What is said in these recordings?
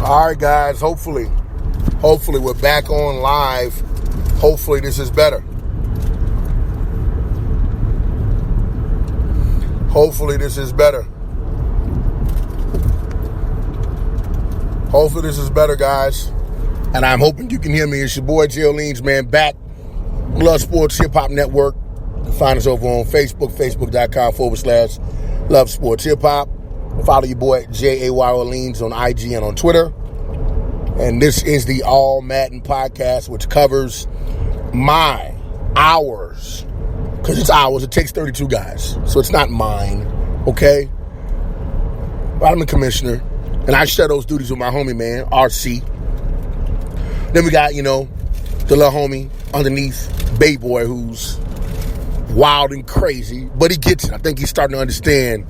All right, guys, hopefully we're back on live. Hopefully this is better. Hopefully this is better, guys. And I'm hoping you can hear me. It's your boy, Jill Leans, man, back. Love Sports Hip Hop Network. Find us over on Facebook, facebook.com/Love Sports Hip Hop. Follow your boy, J.A.Y.O. Leans, on IG and on Twitter. And this is the All Madden Podcast, which covers my hours. Because it's hours. It takes 32 guys. So it's not mine. Okay? But I'm the commissioner. And I share those duties with my homie, man, RC. Then we got, the little homie underneath, Bay Boy, who's wild and crazy. But he gets it. I think he's starting to understand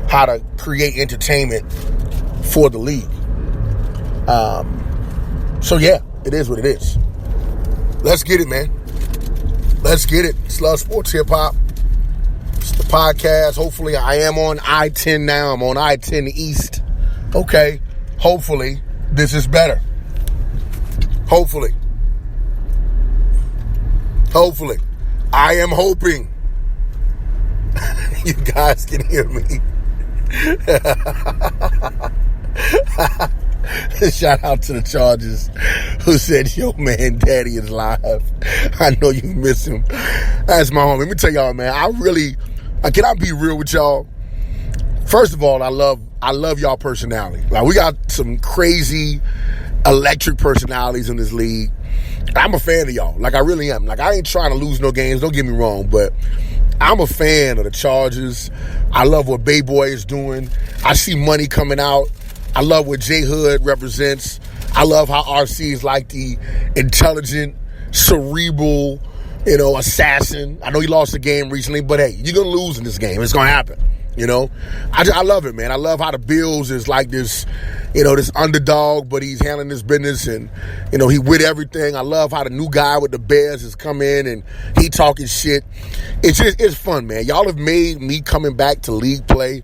how to create entertainment for the league. So, yeah, it is what it is. Let's get it, man. Let's get it. It's Love Sports Hip Hop. It's the podcast. Hopefully, I am on I-10 now. I'm on I-10 East. Okay. Hopefully, this is better. Hopefully. I am hoping you guys can hear me. Shout out to the Chargers who said, yo, man, daddy is live. I know you miss him. That's my homie. Let me tell y'all, man, can I be real with y'all? First of all, I love y'all personality. Like, we got some crazy electric personalities in this league. I'm a fan of y'all. Like, I really am. Like, I ain't trying to lose no games. Don't get me wrong, but I'm a fan of the Chargers. I love what Bay Boy is doing. I see money coming out. I love what J Hood represents. I love how RC is like the intelligent, cerebral, assassin. I know he lost a game recently, but hey, you're going to lose in this game. It's going to happen. I love it, man. I love how the Bills is like this, this underdog, but he's handling his business and, he with everything. I love how the new guy with the Bears has come in and he talking shit. It's fun, man. Y'all have made me coming back to league play.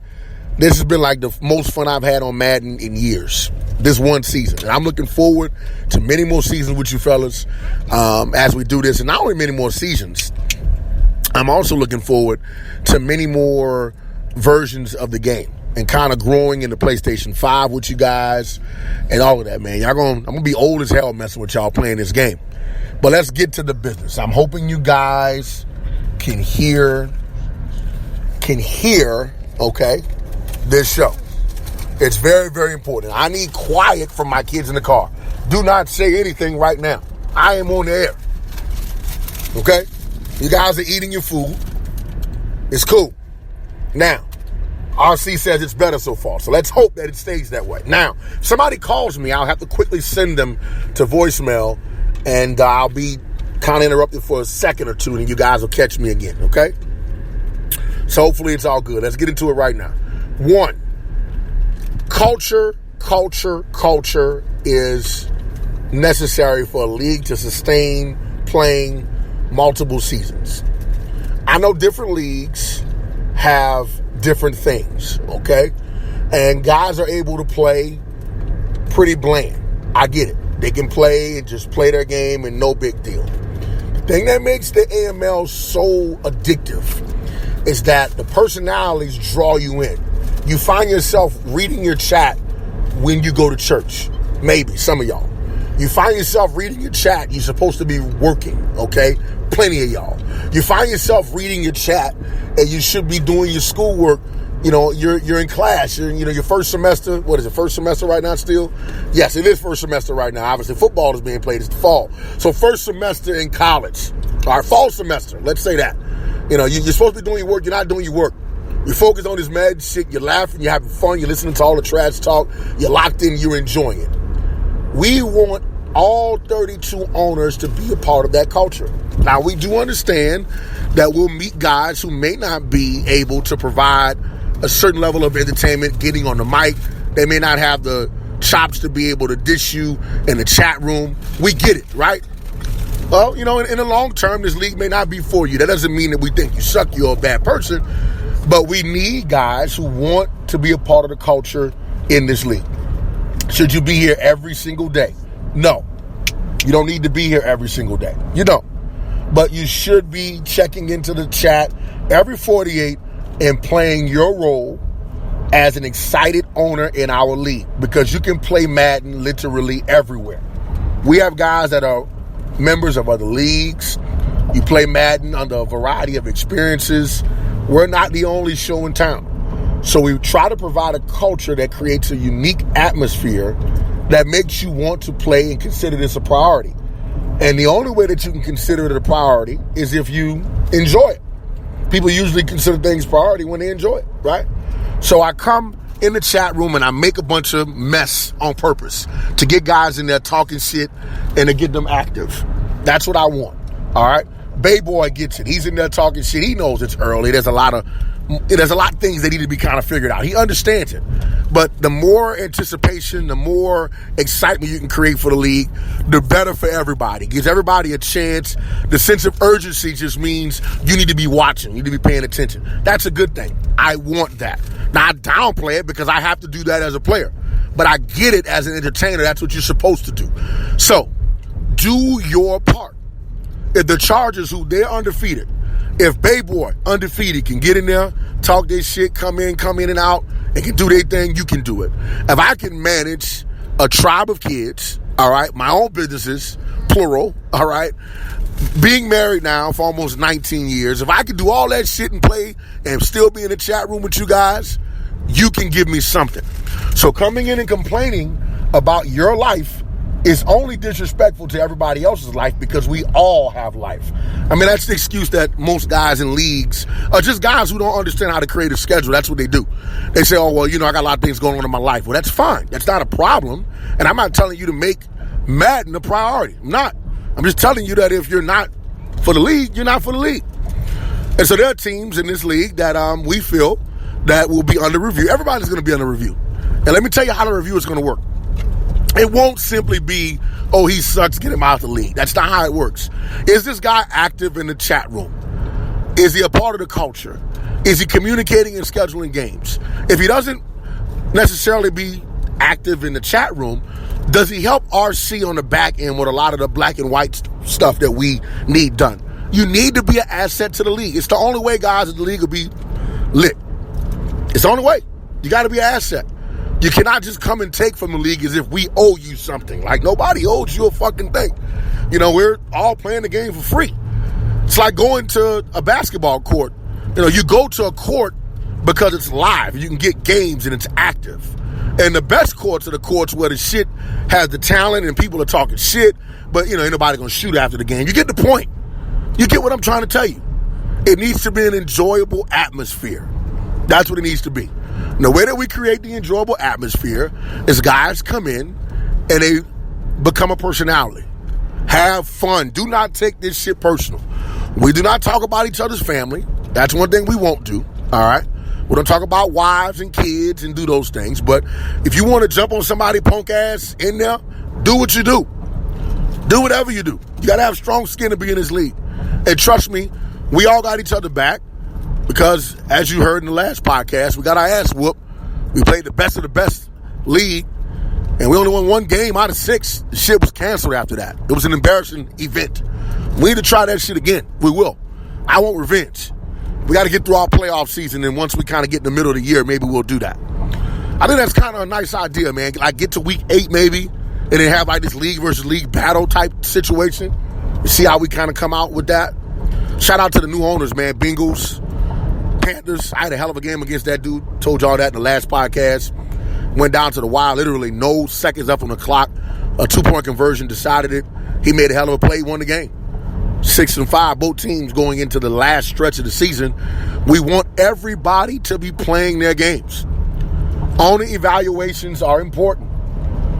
This has been like the most fun I've had on Madden in years. This one season. And I'm looking forward to many more seasons with you fellas as we do this. And not only many more seasons, I'm also looking forward to many more versions of the game and kind of growing into PlayStation 5 with you guys and all of that, man. I'm going to be old as hell messing with y'all playing this game. But let's get to the business. I'm hoping you guys can hear, okay, this show. It's very, very important. I need quiet from my kids in the car. Do not say anything right now. I am on the air. Okay? You guys are eating your food. It's cool. Now, RC says it's better so far, so let's hope that it stays that way. Now, if somebody calls me, I'll have to quickly send them to voicemail, and I'll be kind of interrupted for a second or two, and you guys will catch me again, okay? So hopefully it's all good. Let's get into it right now. 1, culture is necessary for a league to sustain playing multiple seasons. I know different leagues have different things, okay? And guys are able to play pretty bland. I get it. They can play and just play their game and no big deal. The thing that makes the AML so addictive is that the personalities draw you in. You find yourself reading your chat when you go to church. Maybe, some of y'all. You find yourself reading your chat. You're supposed to be working, okay? Plenty of y'all. You find yourself reading your chat and you should be doing your schoolwork. You're in class. You're your first semester. What is it, first semester right now still? Yes, it is first semester right now. Obviously, football is being played. It's the fall. So first semester in college. All right, fall semester. Let's say that. You're supposed to be doing your work. You're not doing your work. You're focused on this mad shit. You're laughing. You're having fun. You're listening to all the trash talk. You're locked in. You're enjoying it. We want all 32 owners to be a part of that culture. Now, we do understand that we'll meet guys who may not be able to provide a certain level of entertainment, getting on the mic. They may not have the chops to be able to dish you in the chat room. We get it, right? Well, in the long term, this league may not be for you. That doesn't mean that we think you suck, you're a bad person. But we need guys who want to be a part of the culture in this league. Should you be here every single day? No. You don't need to be here every single day. You don't. But you should be checking into the chat every 48 and playing your role as an excited owner in our league, because you can play Madden literally everywhere. We have guys that are members of other leagues. You play Madden under a variety of experiences. We're not the only show in town. So we try to provide a culture that creates a unique atmosphere that makes you want to play and consider this a priority. And the only way that you can consider it a priority is if you enjoy it. People usually consider things priority when they enjoy it, right? So I come in the chat room and I make a bunch of mess on purpose to get guys in there talking shit and to get them active. That's what I want, all right? Bay Boy gets it. He's in there talking shit. He knows it's early. There's a lot of things that need to be kind of figured out. He understands it. But the more anticipation, the more excitement you can create for the league, the better for everybody. Gives everybody a chance. The sense of urgency just means you need to be watching. You need to be paying attention. That's a good thing. I want that. Now, I downplay it because I have to do that as a player. But I get it as an entertainer. That's what you're supposed to do. So, do your part. If the Chargers, who they're undefeated, if Bay Boy, undefeated, can get in there, talk their shit, come in and out, and can do their thing, you can do it. If I can manage a tribe of kids, all right, my own businesses, plural, all right, being married now for almost 19 years, if I can do all that shit and play and still be in the chat room with you guys, you can give me something. So coming in and complaining about your life is only disrespectful to everybody else's life, because we all have life. I mean, that's the excuse that most guys in leagues are just guys who don't understand how to create a schedule. That's what they do. They say, oh, well, I got a lot of things going on in my life. Well, that's fine. That's not a problem. And I'm not telling you to make Madden a priority. I'm not. I'm just telling you that if you're not for the league, you're not for the league. And so there are teams in this league that we feel that will be under review. Everybody's going to be under review. And let me tell you how the review is going to work. It won't simply be, oh, he sucks, get him out of the league. That's not how it works. Is this guy active in the chat room? Is he a part of the culture? Is he communicating and scheduling games? If he doesn't necessarily be active in the chat room, does he help RC on the back end with a lot of the black and white stuff that we need done? You need to be an asset to the league. It's the only way, guys, that the league will be lit. It's the only way. You got to be an asset. You cannot just come and take from the league as if we owe you something. Like, nobody owes you a fucking thing. We're all playing the game for free. It's like going to a basketball court. You go to a court because it's live. You can get games and it's active. And the best courts are the courts where the shit has the talent and people are talking shit, but, ain't nobody going to shoot after the game. You get the point. You get what I'm trying to tell you. It needs to be an enjoyable atmosphere. That's what it needs to be. And the way that we create the enjoyable atmosphere is guys come in and they become a personality. Have fun. Do not take this shit personal. We do not talk about each other's family. That's one thing we won't do, all right? We don't talk about wives and kids and do those things. But if you want to jump on somebody punk ass in there, do what you do. Do whatever you do. You got to have strong skin to be in this league. And trust me, we all got each other back. Because, as you heard in the last podcast, we got our ass whooped. We played the best of the best league, and we only won one game out of 6. The shit was canceled after that. It was an embarrassing event. We need to try that shit again. We will. I want revenge. We got to get through our playoff season, and once we kind of get in the middle of the year, maybe we'll do that. I think that's kind of a nice idea, man. Like, get to week 8 maybe, and then have like this league versus league battle type situation. You see how we kind of come out with that. Shout out to the new owners, man. Bengals, Panthers. I had a hell of a game against that dude. Told y'all that in the last podcast. Went down to the wire, literally no seconds up on the clock. A 2-point conversion decided it. He made a hell of a play, won the game. 6-5, both teams going into the last stretch of the season. We want everybody to be playing their games. Owner evaluations are important.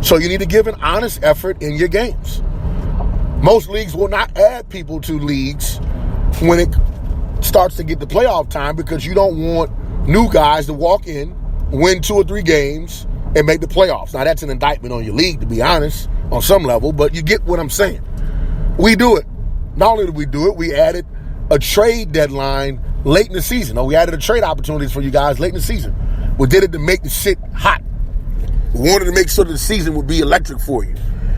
So you need to give an honest effort in your games. Most leagues will not add people to leagues when it starts to get the playoff time, because you don't want new guys to walk in, win 2 or 3 games, and make the playoffs. Now, that's an indictment on your league, to be honest, on some level, but you get what I'm saying. We do it. Not only did we do it, we added a trade deadline late in the season. We added a trade opportunities for you guys late in the season. We did it to make the shit hot. We wanted to make sure that the season would be electric for you,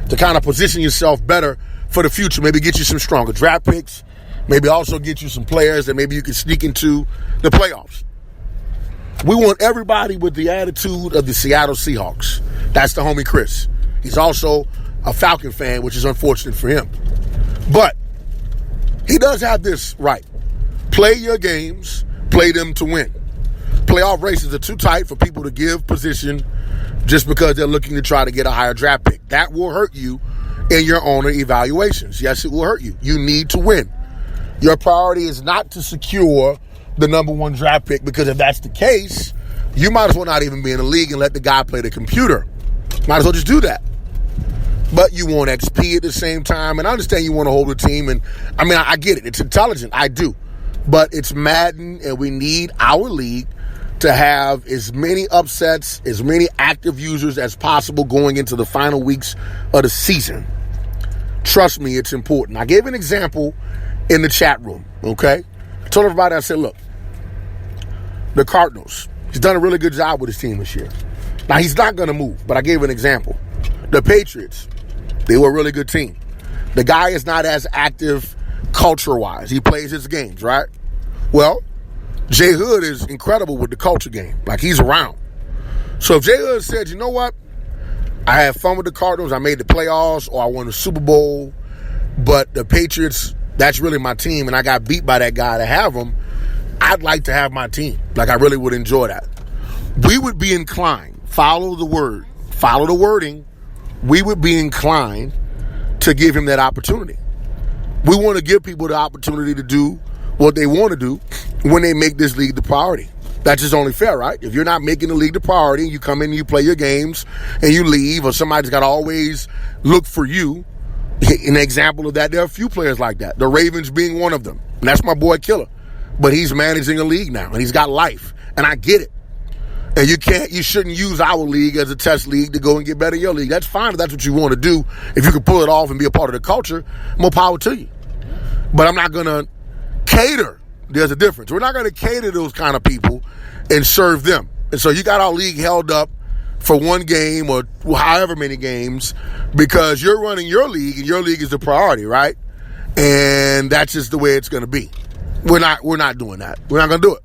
to kind of position yourself better for the future. Maybe get you some stronger draft picks. Maybe also get you some players that maybe you can sneak into the playoffs. We want everybody with the attitude of the Seattle Seahawks. That's the homie Chris. He's also a Falcon fan, which is unfortunate for him. But he does have this right. Play your games, play them to win. Playoff races are too tight for people to give position just because they're looking to try to get a higher draft pick. That will hurt you in your owner evaluations. Yes, it will hurt you. You need to win. Your priority is not to secure the number one draft pick, because if that's the case, you might as well not even be in the league and let the guy play the computer. Might as well just do that. But you want XP at the same time, and I understand you want to hold a team, and I mean, I get it. It's intelligent. I do. But it's Madden, and we need our league to have as many upsets, as many active users as possible going into the final weeks of the season. Trust me, it's important. I gave an example in the chat room, okay? I told everybody, I said, look, the Cardinals, he's done a really good job with his team this year. Now, he's not going to move, but I gave an example. The Patriots, they were a really good team. The guy is not as active culture-wise. He plays his games, right? Well, Jay Hood is incredible with the culture game. Like, he's around. So if Jay Hood said, you know what? I had fun with the Cardinals. I made the playoffs, or I won the Super Bowl. But the Patriots, that's really my team, and I got beat by that guy to have them. I'd like to have my team. Like, I really would enjoy that. We would be inclined, follow the wording, we would be inclined to give him that opportunity. We want to give people the opportunity to do what they want to do when they make this league the priority. That's just only fair, right? If you're not making the league the priority, you come in and you play your games and you leave, or somebody's got to always look for you. An example of that, there are a few players like that. The Ravens being one of them. And that's my boy Killer. But he's managing a league now, and he's got life. And I get it. And you shouldn't use our league as a test league to go and get better in your league. That's fine if that's what you want to do. If you can pull it off and be a part of the culture, more power to you. But I'm not going to cater. There's a difference. We're not going to cater to those kind of people and serve them. And so you got our league held up for one game or however many games because you're running your league, and your league is the priority, right? And that's just the way it's going to be. We're not doing that. We're not going to do it.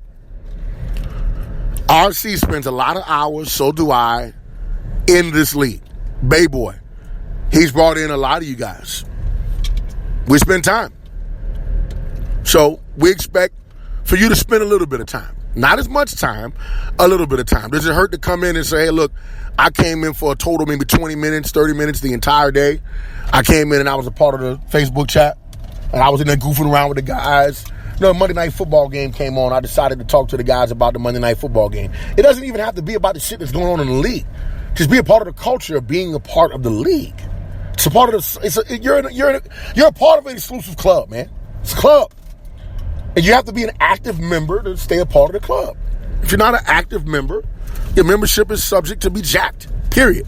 RC spends a lot of hours, so do I, in this league. Bay Boy. He's brought in a lot of you guys. We spend time. So we expect for you to spend a little bit of time. Not as much time, a little bit of time. Does it hurt to come in and say, hey, look, I came in for a total maybe 20 minutes, 30 minutes the entire day. I came in and I was a part of the Facebook chat, and I was in there goofing around with the guys. You know, Monday Night Football game came on. I decided to talk to the guys about the Monday Night Football game. It doesn't even have to be about the shit that's going on in the league. Just be a part of the culture of being a part of the league. It's a part of the. You're a part of an exclusive club, man. It's a club, and you have to be an active member to stay a part of the club. If you're not an active member, your membership is subject to be jacked. Period.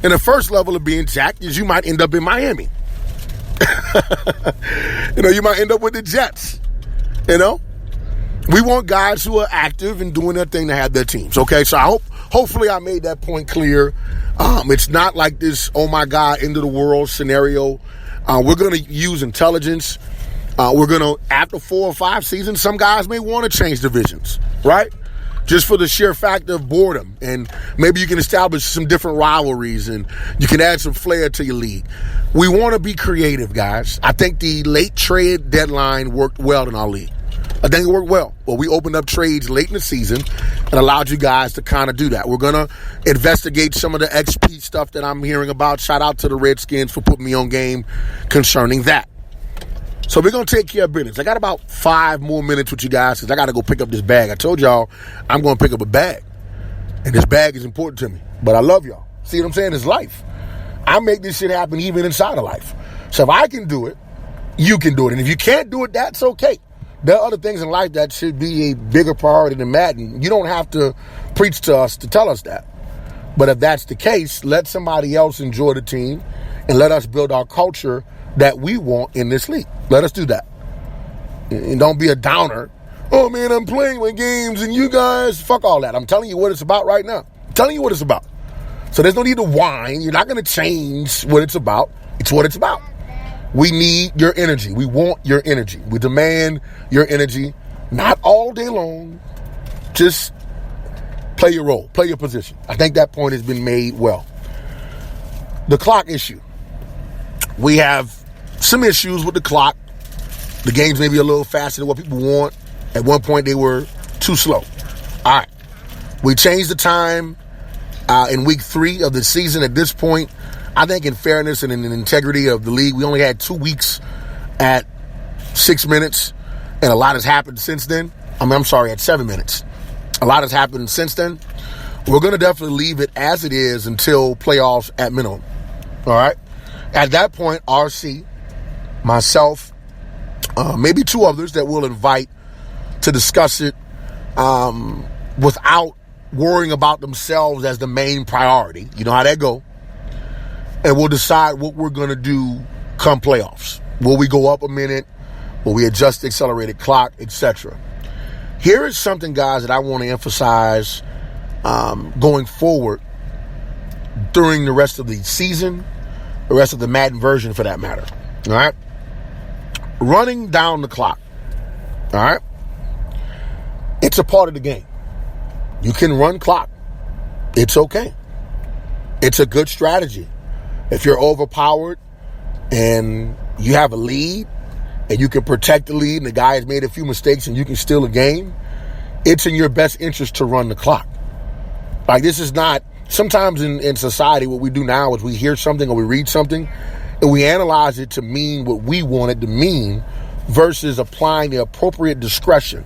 And the first level of being jacked is you might end up in Miami. You might end up with the Jets. We want guys who are active and doing their thing to have their teams. Okay, so hopefully I made that point clear. It's not like this, oh my God, end of the world scenario. We're going to use intelligence. We're going to, after 4 or 5 seasons, some guys may want to change divisions, right? Just for the sheer fact of boredom. And maybe you can establish some different rivalries and you can add some flair to your league. We want to be creative, guys. I think the late trade deadline worked well in our league. I think it worked well. Well, we opened up trades late in the season and allowed you guys to kind of do that. We're going to investigate some of the XP stuff that I'm hearing about. Shout out to the Redskins for putting me on game concerning that. So we're going to take care of business. I got about 5 more minutes with you guys because I got to go pick up this bag. I told y'all I'm going to pick up a bag. And this bag is important to me. But I love y'all. See what I'm saying? It's life. I make this shit happen even inside of life. So if I can do it, you can do it. And if you can't do it, that's okay. There are other things in life that should be a bigger priority than Madden. You don't have to preach to us to tell us that. But if that's the case, let somebody else enjoy the team and let us build our culture that we want in this league. Let us do that. And don't be a downer. Oh, man, I'm playing my games and you guys, fuck all that. I'm telling you what it's about right now. I'm telling you what it's about. So there's no need to whine. You're not going to change what it's about. It's what it's about. We need your energy. We want your energy. We demand your energy, not all day long. Just play your role, play your position. I think that point has been made well. The clock issue. We have some issues with the clock. The games may be a little faster than what people want. At one point, they were too slow. All right. We changed the time in week 3 of the season. At this point, I think in fairness and in the integrity of the league, we only had 2 weeks at 6 minutes, and a lot has happened since then. At 7 minutes. A lot has happened since then. We're going to definitely leave it as it is until playoffs at minimum. All right? At that point, RC, myself, maybe 2 others that we'll invite to discuss it without worrying about themselves as the main priority. You know how that go. And we'll decide what we're going to do come playoffs. Will we go up a minute? Will we adjust the accelerated clock, etc.? Here is something, guys, that I want to emphasize going forward during the rest of the season, the rest of the Madden version for that matter. All right? Running down the clock. All right? It's a part of the game. You can run clock. It's okay. It's a good strategy. If you're overpowered and you have a lead and you can protect the lead and the guy has made a few mistakes and you can steal a game, it's in your best interest to run the clock. Like, this is not, sometimes in society what we do now is we hear something or we read something and we analyze it to mean what we want it to mean versus applying the appropriate discretion.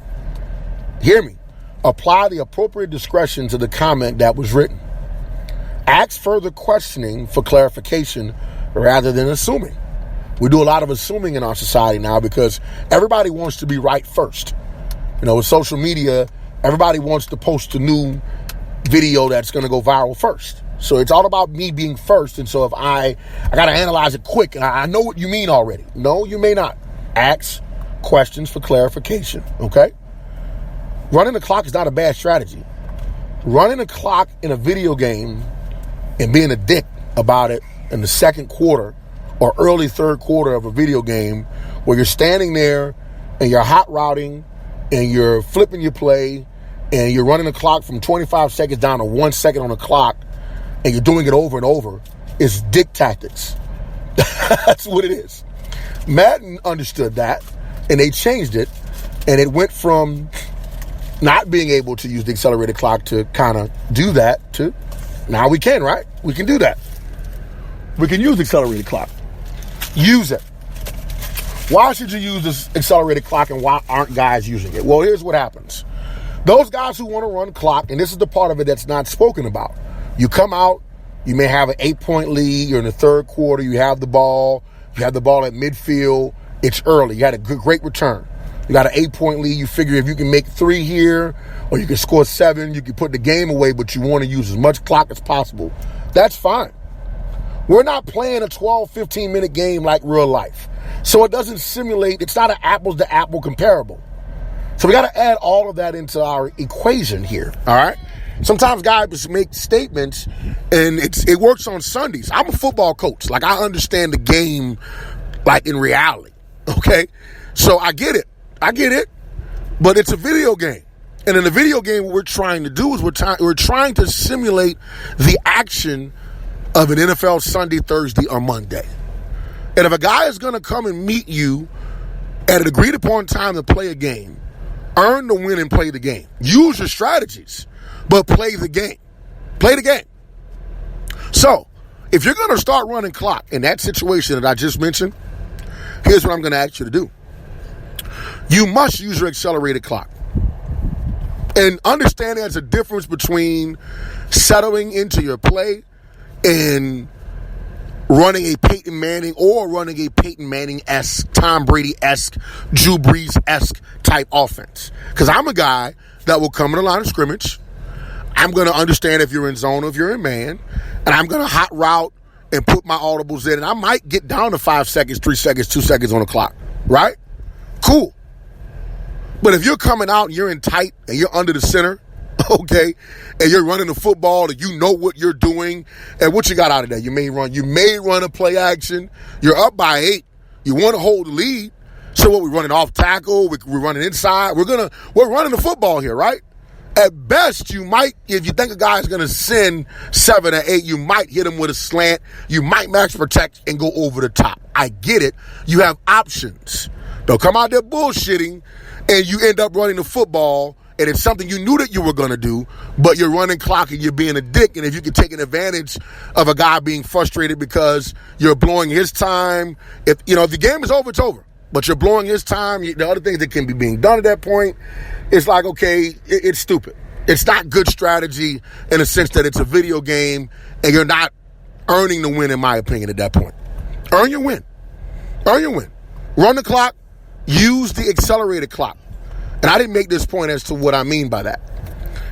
Hear me. Apply the appropriate discretion to the comment that was written. Ask further questioning for clarification rather than assuming. We do a lot of assuming in our society now because everybody wants to be right first. You know, with social media, everybody wants to post a new video that's going to go viral first. So it's all about me being first. And so if I got to analyze it quick, and I know what you mean already. No, you may not. Ask questions for clarification, okay? Running the clock is not a bad strategy. Running the clock in a video game and being a dick about it in the second quarter or early third quarter of a video game where you're standing there and you're hot routing and you're flipping your play and you're running the clock from 25 seconds down to 1 second on the clock and you're doing it over and over is dick tactics. That's what it is. Madden understood that and they changed it, and it went from not being able to use the accelerated clock to kind of do that to now we can, right? We can do that. We can use the accelerated clock. Use it. Why should you use this accelerated clock and why aren't guys using it? Well, here's what happens. Those guys who want to run clock, and this is the part of it that's not spoken about. You come out, you may have an 8-point lead, you're in the third quarter, you have the ball, you have the ball at midfield, it's early, you had a great return. You got an 8-point lead. You figure if you can make 3 here or you can score 7, you can put the game away, but you want to use as much clock as possible. That's fine. We're not playing a 12, 15-minute game like real life. So it doesn't simulate, it's not an apples-to-apple comparable. So we got to add all of that into our equation here, all right? Sometimes guys make statements, and it works on Sundays. I'm a football coach. Like, I understand the game, like, in reality, okay? So I get it. But it's a video game. And in a video game, what we're trying to do is we're trying to simulate the action of an NFL Sunday, Thursday, or Monday. And if a guy is going to come and meet you at an agreed upon time to play a game, earn the win and play the game. Use your strategies, but play the game. Play the game. So, if you're going to start running clock in that situation that I just mentioned, here's what I'm going to ask you to do. You must use your accelerated clock. And understand there's a difference between settling into your play and running a Peyton Manning or running a Peyton Manning-esque, Tom Brady-esque, Drew Brees-esque type offense. Because I'm a guy that will come in the line of scrimmage. I'm going to understand if you're in zone or if you're in man. And I'm going to hot route and put my audibles in. And I might get down to 5 seconds, 3 seconds, 2 seconds on the clock. Right? Cool. But if you're coming out and you're in tight and you're under the center okay, and you're running the football and you know what you're doing, and what you got out of that? You may run a play action. You're up by 8. You want to hold the lead. So what, we're running off tackle, we're running inside. We're running the football here, right? At best, you might, if you think a guy's going to send 7 or 8, you might hit him with a slant. You might max protect and go over the top. I get it. You have options. Don't come out there bullshitting and you end up running the football and it's something you knew that you were going to do, but you're running clock and you're being a dick. And if you can take an advantage of a guy being frustrated because you're blowing his time, if the game is over, it's over. But you're blowing his time, the other things that can be being done at that point, it's like, okay, it's stupid. It's not good strategy in the sense that it's a video game and you're not earning the win, in my opinion, at that point. Earn your win. Run the clock. Use the accelerated clock. And I didn't make this point as to what I mean by that.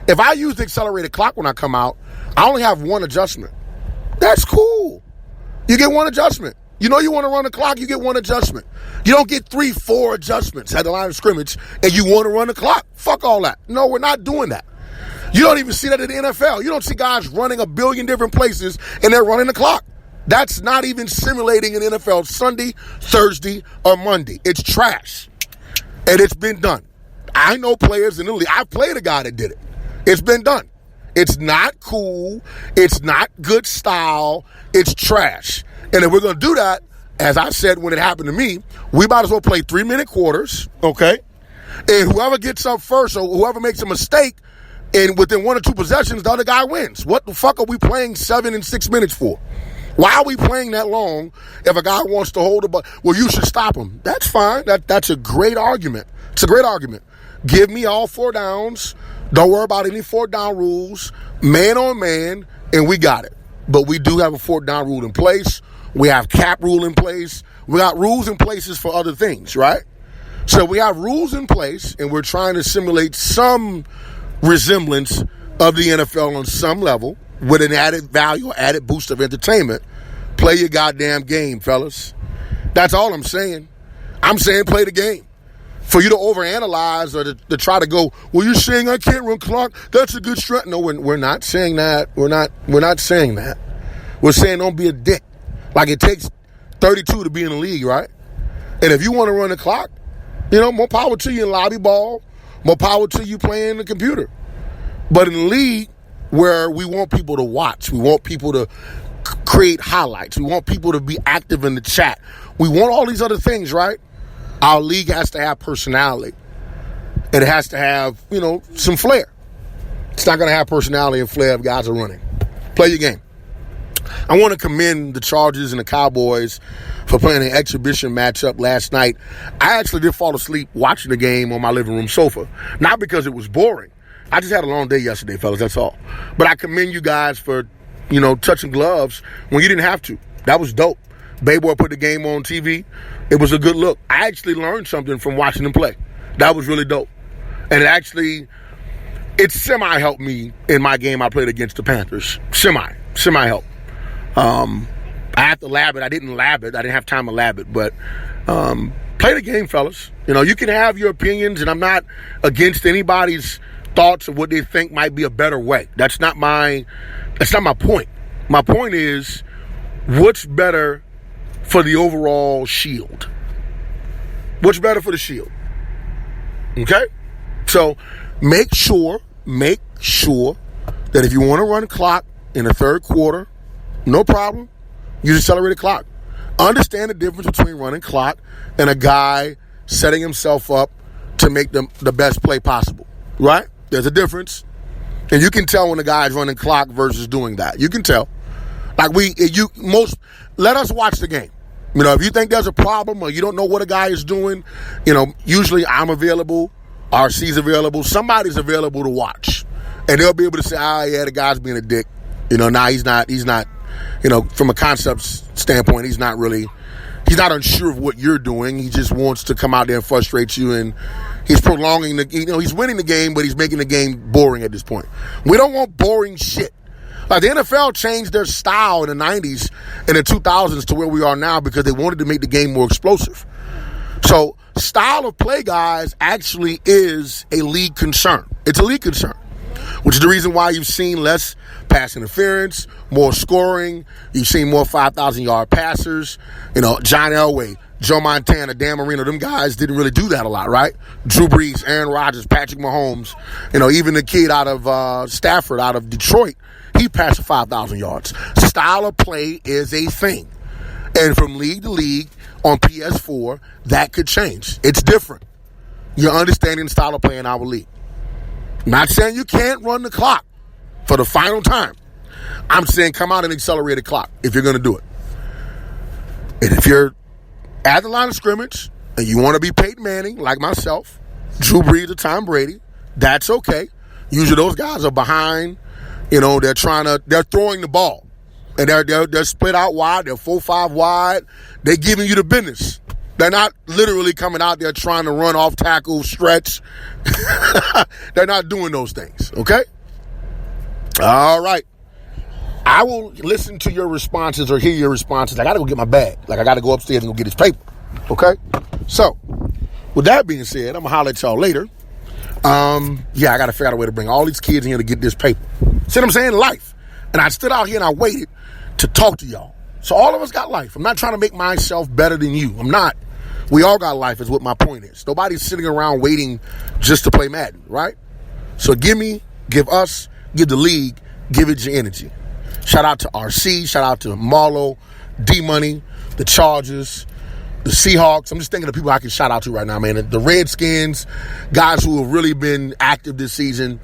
If I use the accelerated clock when I come out, I only have one adjustment. That's cool. You get one adjustment. You know you want to run the clock, you get one adjustment. You don't get 3, 4 adjustments at the line of scrimmage and you want to run the clock. Fuck all that. No, we're not doing that. You don't even see that in the NFL. You don't see guys running a billion different places and they're running the clock. That's not even simulating an NFL Sunday, Thursday, or Monday. It's trash. And it's been done. I know players in the league. I played a guy that did it. It's been done. It's not cool. It's not good style. It's trash. And if we're going to do that, as I said when it happened to me, we might as well play 3-minute quarters, okay? And whoever gets up first or whoever makes a mistake, and within 1 or 2 possessions, the other guy wins. What the fuck are we playing 7 and 6 minutes for? Why are we playing that long if a guy wants to hold the ball? Well, you should stop him. That's fine. That's a great argument. It's a great argument. Give me all 4 downs. Don't worry about any 4th down rules. Man on man, and we got it. But we do have a 4th down rule in place. We have cap rule in place. We got rules in places for other things, right? So we have rules in place, and we're trying to simulate some resemblance of the NFL on some level with an added value, added boost of entertainment. Play your goddamn game, fellas. That's all I'm saying. I'm saying play the game. For you to overanalyze or to try to go, well, you're saying I can't run clock. That's a good strat. No, we're not saying that. We're not saying that. We're saying don't be a dick. Like it takes 32 to be in the league, right? And if you want to run the clock, more power to you in lobby ball, more power to you playing the computer. But in the league where we want people to watch, we want people to create highlights, we want people to be active in the chat, we want all these other things, right? Our league has to have personality. And it has to have, some flair. It's not going to have personality and flair if guys are running. Play your game. I want to commend the Chargers and the Cowboys for playing an exhibition matchup last night. I actually did fall asleep watching the game on my living room sofa. Not because it was boring. I just had a long day yesterday, fellas, that's all. But I commend you guys for, touching gloves when you didn't have to. That was dope. Bayboy put the game on TV. It was a good look. I actually learned something from watching them play. That was really dope. And it semi-helped me in my game I played against the Panthers. Semi-helped. I have to lab it. I didn't lab it. I didn't have time to lab it. But play the game, fellas. You can have your opinions, and I'm not against anybody's thoughts of what they think might be a better way. That's not my point. My point is, what's better for the overall shield? What's better for the shield? Okay? So make sure that if you want to run clock in the 3rd quarter, no problem. Use accelerated clock. Understand the difference between running clock and a guy setting himself up to make the best play possible. Right? There's a difference. And you can tell when a guy is running clock versus doing that. You can tell. Let us watch the game. If you think there's a problem or you don't know what a guy is doing, usually I'm available, RC's available, somebody's available to watch. And they'll be able to say, yeah, the guy's being a dick. He's not, from a concept standpoint, he's not unsure of what you're doing. He just wants to come out there and frustrate you, and he's prolonging he's winning the game, but he's making the game boring at this point. We don't want boring shit. Like the NFL changed their style in the 90s and the 2000s to where we are now because they wanted to make the game more explosive. So style of play, guys, actually is a league concern. It's a league concern. which is the reason why you've seen less pass interference, more scoring. You've seen more 5,000-yard passers. John Elway, Joe Montana, Dan Marino, them guys didn't really do that a lot, right? Drew Brees, Aaron Rodgers, Patrick Mahomes, even the kid out of Stafford, out of Detroit, he passed for 5,000 yards. Style of play is a thing. And from league to league on PS4, that could change. It's different. You're understanding the style of play in our league. Not saying you can't run the clock for the final time. I'm saying come out and accelerate the clock if you're going to do it. And if you're at the line of scrimmage and you want to be Peyton Manning, like myself, Drew Brees or Tom Brady, that's okay. Usually those guys are behind. They're throwing the ball. And they're split out wide. They're 4-5 wide. They're giving you the business. They're not literally coming out there trying to run off tackle, stretch. They're not doing those things, okay? All right. I will listen to your responses or hear your responses. I got to go get my bag. I got to go upstairs and go get his paper, okay? So, with that being said, I'm going to holler at y'all later. I got to figure out a way to bring all these kids in here to get this paper. See what I'm saying? Life. And I stood out here and I waited to talk to y'all. So all of us got life. I'm not trying to make myself better than you. I'm not. We all got life is what my point is. Nobody's sitting around waiting just to play Madden, right? So give us, give the league, give it your energy. Shout out to RC, shout out to Marlo, D-Money, the Chargers, the Seahawks. I'm just thinking of people I can shout out to right now, man. The Redskins, guys who have really been active this season,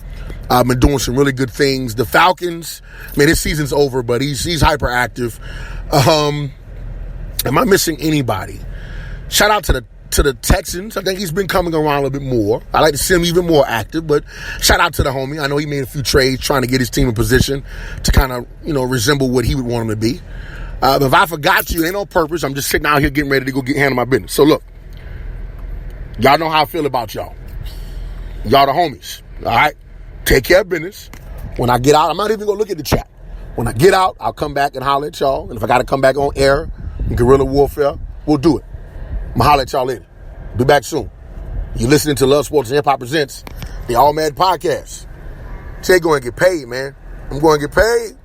been doing some really good things. The Falcons, man, his season's over, but he's hyperactive. Am I missing anybody? Shout out to the Texans. I think he's been coming around a little bit more. I like to see him even more active, but shout out to the homie. I know he made a few trades trying to get his team in position to kind of, resemble what he would want him to be. If I forgot you, it ain't on purpose. I'm just sitting out here getting ready to go handle my business. So look, y'all know how I feel about y'all. Y'all the homies, all right? Take care of business. When I get out, I'm not even going to look at the chat. When I get out, I'll come back and holler at y'all. And if I got to come back on air, guerrilla warfare, we'll do it. I'm going to holler at y'all later. Be back soon. You're listening to Love Sports and Hip Hop Presents the All Madden Podcast. Say going to get paid, man. I'm going to get paid.